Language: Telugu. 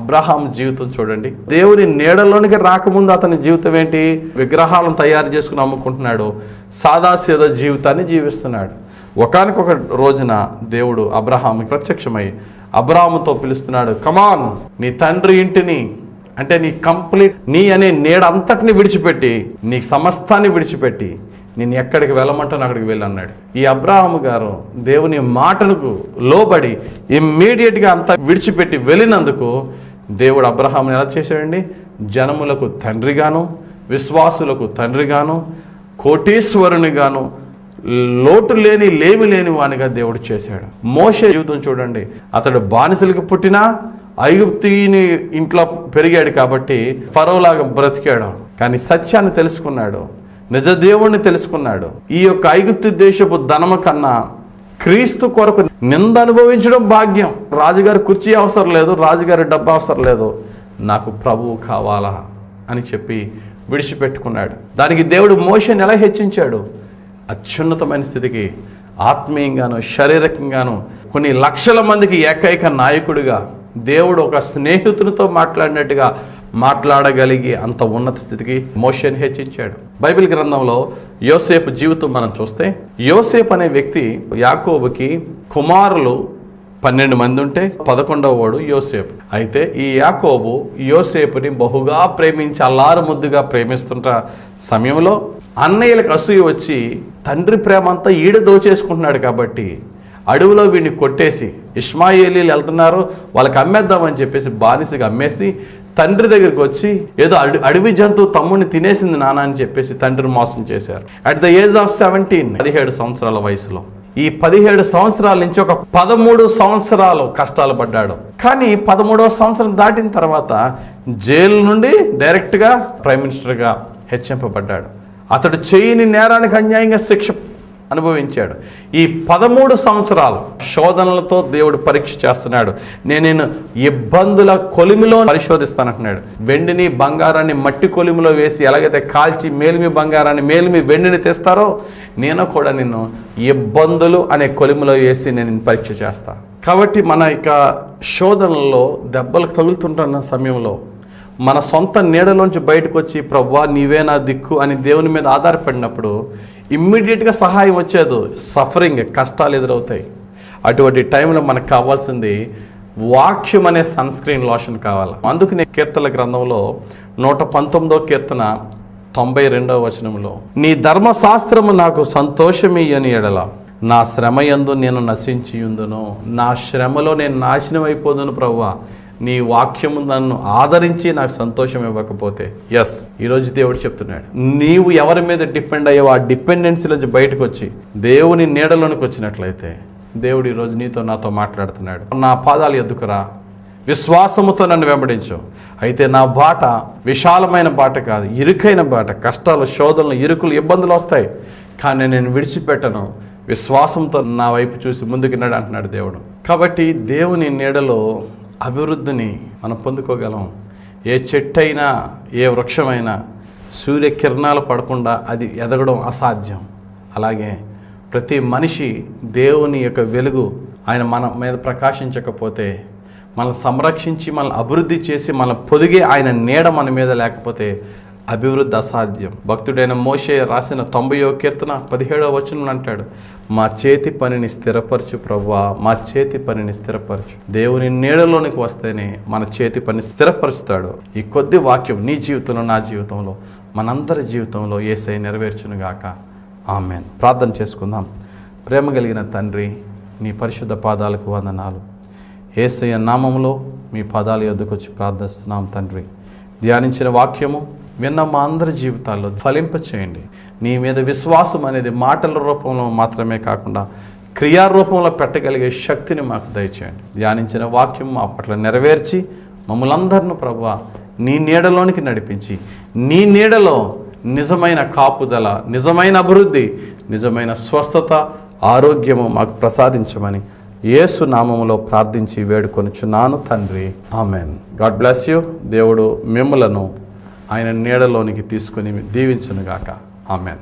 అబ్రహాం జీవితం చూడండి. దేవుని నీడలోనికి రాకముందు అతని జీవితం ఏంటి? విగ్రహాలను తయారు చేసుకుని అమ్ముకుంటున్నాడు. సాదాసీదా జీవితాన్ని జీవిస్తున్నాడు. ఒకానొక రోజున దేవుడు అబ్రహాంకి ప్రత్యక్షమై అబ్రహాముతో పిలుస్తున్నాడు, కమాన్, నీ తండ్రి ఇంటిని, అంటే నీ కంప్లీట్ నీ అనే నీడ అంతటిని విడిచిపెట్టి, నీ సమస్తాన్ని విడిచిపెట్టి నేను ఎక్కడికి వెళ్ళమంటాను అక్కడికి వెళ్ళి అన్నాడు. ఈ అబ్రహాము గారు దేవుని మాటలకు లోబడి ఇమ్మీడియట్గా అంతా విడిచిపెట్టి వెళ్ళినందుకు దేవుడు అబ్రహాముని ఎలా చేశాడండి? జనములకు తండ్రిగాను, విశ్వాసులకు తండ్రిగాను, కోటీశ్వరునిగాను, లోటు లేని లేమి లేని వానిగా దేవుడు చేశాడు. మోషే జీవితం చూడండి. అతడు బానిసలకు పుట్టినా ఐగుప్తీయుని ఇంట్లో పెరిగాడు కాబట్టి ఫరోలాగా బ్రతికాడు. కానీ సత్యాన్ని తెలుసుకున్నాడు, నిజ దేవుణ్ణి తెలుసుకున్నాడు. ఈ యొక్క ఐగుప్తు దేశపు ధనము కన్నా క్రీస్తు కొరకు నింద అనుభవించడం భాగ్యం. రాజుగారి కుర్చీ అవసరం లేదు, రాజుగారి డబ్బు అవసరం లేదు, నాకు ప్రభువు కావాలా అని చెప్పి విడిచిపెట్టుకున్నాడు. దానికి దేవుడు మోషేని ఎలా హెచ్చించాడు? అత్యున్నతమైన స్థితికి ఆత్మీయంగాను శారీరకంగాను కొన్ని లక్షల మందికి ఏకైక నాయకుడిగా దేవుడు ఒక స్నేహితునితో మాట్లాడినట్టుగా మాట్లాడగలిగి అంత ఉన్నత స్థితికి మోషేని హెచ్చించాడు. బైబిల్ గ్రంథంలో యోసేపు జీవితం మనం చూస్తే, యోసేపు అనే వ్యక్తి, యాకోబుకి కుమారులు 12 మంది ఉంటే 11వ వాడు యోసేపు. అయితే ఈ యాకోబు యోసేపుని బహుగా ప్రేమించి అల్లారు ముద్దుగా ప్రేమిస్తుంట సమయంలో అన్నయ్యలకు అసూయ వచ్చి తండ్రి ప్రేమ అంతా ఈడ దోచేసుకుంటున్నాడు కాబట్టి అడవిలో వీడిని కొట్టేసి, ఇష్మాయేలీలు వెళ్తున్నారు వాళ్ళకి అమ్మేద్దామని చెప్పేసి బానిసగా అమ్మేసి తండ్రి దగ్గరికి వచ్చి ఏదో అడవి జంతువు తమ్ముడిని తినేసింది నాన్న అని చెప్పేసి తండ్రిని మోసం చేశారు. అట్ ద ఏజ్ ఆఫ్ 17 సంవత్సరాల వయసులో. ఈ 17 సంవత్సరాల నుంచి ఒక 13 సంవత్సరాలు కష్టాలు పడ్డాడు. కానీ 13వ సంవత్సరం దాటిన తర్వాత జైలు నుండి డైరెక్ట్గా ప్రైమ్ మినిస్టర్గా హెచ్చింపబడ్డాడు. అతడు చేయని నేరానికి అన్యాయంగా శిక్ష అనుభవించాడు. ఈ 13 సంవత్సరాలు శోధనలతో దేవుడు పరీక్ష చేస్తున్నాడు. నేను ఇబ్బందుల కొలిమిలో పరిశోధిస్తానంటున్నాడు. వెండిని బంగారాన్ని మట్టి కొలిమిలో వేసి ఎలాగైతే కాల్చి మేలిమి బంగారాన్ని మేలిమి వెండిని తెస్తారో, నేను కూడా నిన్ను ఇబ్బందులు అనే కొలిమిలో వేసి నేను పరీక్ష చేస్తా. కాబట్టి మన ఇక శోధనల్లో దెబ్బలకు తగులుతుంటున్న సమయంలో మన సొంత నీడలోంచి బయటకు వచ్చి ప్రభువా నీవే నా దిక్కు అని దేవుని మీద ఆధారపడినప్పుడు ఇమ్మీడియట్గా సహాయం వచ్చేది. సఫరింగ్, కష్టాలు ఎదురవుతాయి. అటువంటి టైంలో మనకు కావాల్సింది వాక్యం అనే సన్ స్క్రీన్ లోషన్ కావాలి. అందుకనే కీర్తనల గ్రంథంలో 119వ కీర్తన 92వ వచనంలో, నీ ధర్మశాస్త్రము నాకు సంతోషమియ్యని ఎడల నా శ్రమయందు నేను నశించియుందును, నా శ్రమలో నేను నాశనం అయిపోదును ప్రభువా, నీ వాక్యము నన్ను ఆదరించి నాకు సంతోషం ఇవ్వకపోతే. ఎస్, ఈరోజు దేవుడు చెప్తున్నాడు, నీవు ఎవరి మీద డిపెండ్ అయ్యావో ఆ డిపెండెన్సీలోంచి బయటకు వచ్చి దేవుని నీడలోనికి వచ్చినట్లయితే దేవుడు ఈరోజు నీతో నాతో మాట్లాడుతున్నాడు. నా పాదాలు ఎద్దుకురా, విశ్వాసముతో నన్ను వెంబడించు. అయితే నా బాట విశాలమైన బాట కాదు, ఇరుకైన బాట. కష్టాలు, శోధనలు, ఇరుకులు, ఇబ్బందులు వస్తాయి, కానీ నేను విడిచిపెట్టను. విశ్వాసంతో నా వైపు చూసి ముందుకు నడు అంటున్నాడు దేవుడు. కాబట్టి దేవుని నీడలో అభివృద్ధిని మనం పొందుకోగలం. ఏ చెట్టైనా ఏ వృక్షమైనా సూర్యకిరణాలు పడకుండా అది ఎదగడం అసాధ్యం. అలాగే ప్రతి మనిషి దేవుని యొక్క వెలుగు ఆయన మన మీద ప్రకాశించకపోతే, మనల్ని సంరక్షించి మనల్ని అభివృద్ధి చేసి మన పొదిగే ఆయన నీడ మన మీద లేకపోతే అభివృద్ధి అసాధ్యం. భక్తుడైన మోషే రాసిన 90వ కీర్తన 17వ వచనం అంటాడు, మా చేతి పనిని స్థిరపరచు ప్రభువా, మా చేతి పనిని స్థిరపరచు. దేవుని నీడలోనికి వస్తేనే మన చేతి పని స్థిరపరుస్తాడు. ఈ కొద్ది వాక్యం నీ జీవితంలో, నా జీవితంలో, మనందరి జీవితంలో యేసయ్య నెరవేర్చునుగాక. ఆమేన్. ప్రార్థన చేసుకుందాం. ప్రేమ కలిగిన తండ్రి, నీ పరిశుద్ధ పాదాలకు వందనాలు. యేసయ్య నామములో మీ పాదాల యొద్దకు వచ్చి ప్రార్థిస్తున్నాం తండ్రి. ధ్యానించిన వాక్యము విన్న మా అందరి జీవితాల్లో ఫలింపచేయండి. నీ మీద విశ్వాసం అనేది మాటల రూపంలో మాత్రమే కాకుండా క్రియారూపంలో పెట్టగలిగే శక్తిని మాకు దయచేయండి. ధ్యానించిన వాక్యం మా పట్ల నెరవేర్చి మమ్మల్ందరినీ ప్రభువా నీ నీడలోనికి నడిపించి, నీ నీడలో నిజమైన కాపుదల, నిజమైన అభివృద్ధి, నిజమైన స్వస్థత, ఆరోగ్యము మాకు ప్రసాదించమని యేసు నామములో ప్రార్థించి వేడుకొనుచున్నాను తండ్రి. ఆమెన్. God bless you. దేవుడు మిమ్మలను ఆయన నీడలోనికి తీసుకుని దీవించునుగాక. ఆమెన్.